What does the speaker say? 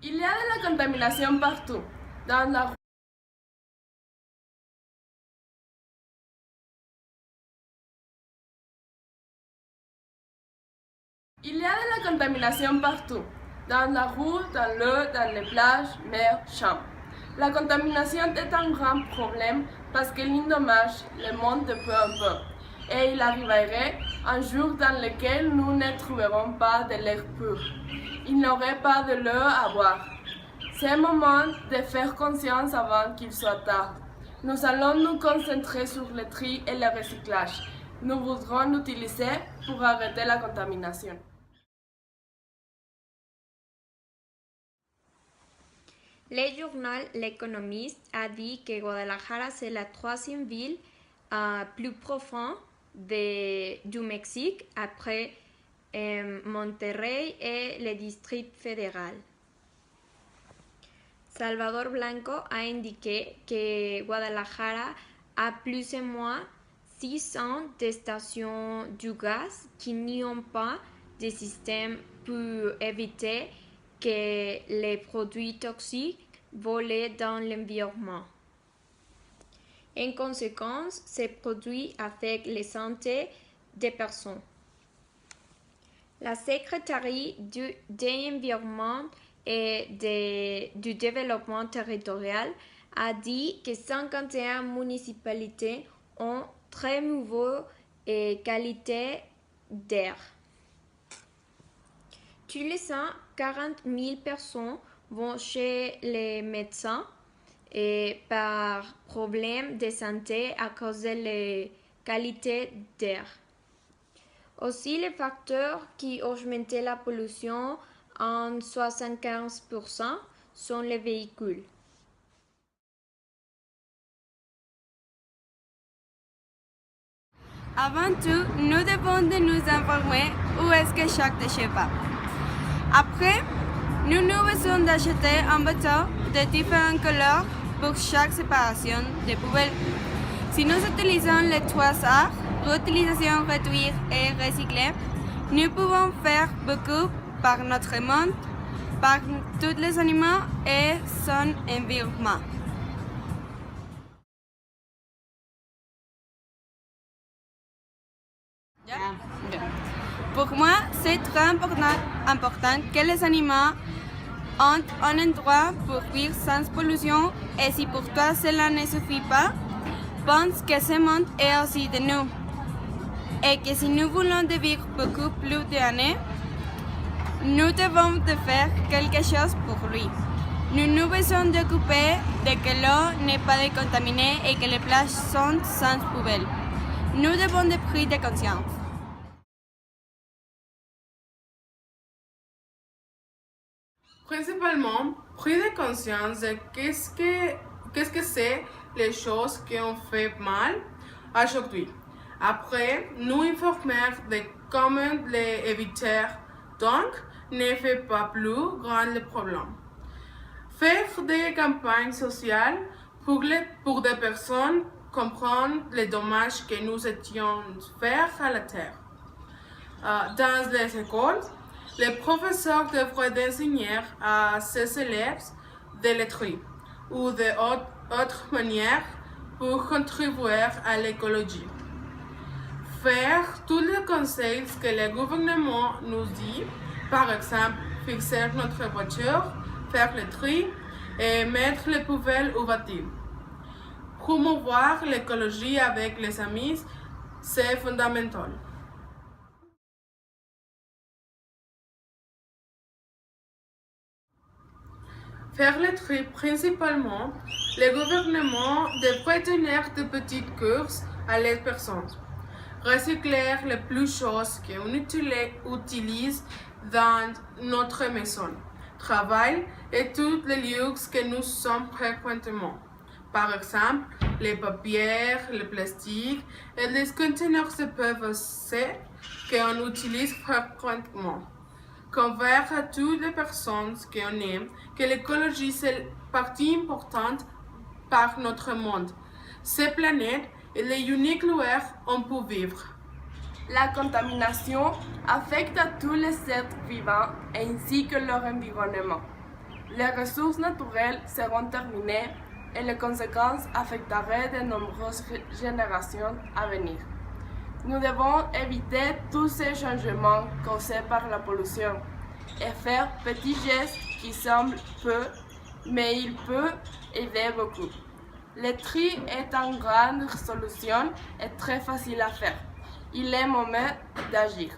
Il y a de la contamination partout, dans la Il y a de la contamination partout, dans la rue, dans l'eau, dans les plages, mers, champs. La contamination est un grand problème parce qu'elle endommage le monde de peu en peu. Et il arriverait un jour dans lequel nous ne trouverons pas de l'air pur. Il n'y aurait pas de l'eau à boire. C'est un moment de faire conscience avant qu'il soit tard. Nous allons nous concentrer sur le tri et le recyclage. Nous voudrons l'utiliser pour arrêter la contamination. Le journal L'Économiste a dit que Guadalajara c'est la troisième ville plus profonde du Mexique après Monterrey et le District fédéral. Salvador Blanco a indiqué que Guadalajara a plus ou moins 600 de stations du gaz qui n'ont pas de système pour éviter que les produits toxiques volent dans l'environnement. En conséquence, ces produits affectent la santé des personnes. La Secrétaire de l'Environnement et du Développement territorial a dit que 51 municipalités ont très mauvaise qualité d'air. Tous les ans, 40 000 personnes vont chez les médecins par problème de santé à cause de la qualité d'air. Aussi, les facteurs qui augmentent la pollution en 75% sont les véhicules. Avant tout, nous devons de nous informer où est-ce que chaque déchet va. Après, nous avons besoin d'acheter un bateau de différentes couleurs pour chaque séparation des poubelles. Si nous utilisons les 3 R, réutilisation, réduire et recycler, nous pouvons faire beaucoup par notre monde, par tous les animaux et son environnement. Pour moi, c'est très important que les animaux ont un endroit pour vivre sans pollution et si pour toi cela ne suffit pas, pense que ce monde est aussi de nous et que si nous voulons de vivre beaucoup plus d'années, nous devons de faire quelque chose pour lui. Nous avons besoin d'occuper de que l'eau n'est pas contaminée et que les plages sont sans poubelle. Nous devons de prendre de conscience. Principalement, pris de conscience de qu'est-ce que c'est les choses qu'on fait mal aujourd'hui. Après, nous informer de comment les éviter. Donc, ne fait pas plus grand le problème. Faire des campagnes sociales pour des personnes comprendre les dommages que nous étions faire à la terre. Dans les écoles, les professeurs devraient enseigner à ses élèves de le tri ou d'autres manières pour contribuer à l'écologie. Faire tous les conseils que le gouvernement nous dit, par exemple, fixer notre voiture, faire le tri et mettre les poubelles au bâtiment. Promouvoir l'écologie avec les amis, c'est fondamental. Faire le tri principalement, le gouvernement devrait donner de petites courses à les personnes. Recycler les plus choses qu'on utilise dans notre maison, travail et tous les lieux que nous sommes fréquemment. Par exemple, les papiers, le plastique et les conteneurs de PVC qu'on utilise fréquemment. Convaincre à toutes les personnes qu'on aime que l'écologie c'est une partie importante par notre monde, cette planète et les uniques lueurs on peut vivre. La contamination affecte à tous les êtres vivants ainsi que leur environnement. Les ressources naturelles seront terminées et les conséquences affecteraient de nombreuses générations à venir. Nous devons éviter tous ces changements causés par la pollution et faire petits gestes qui semblent peu, mais ils peuvent aider beaucoup. Le tri est une grande solution et très facile à faire. Il est moment d'agir.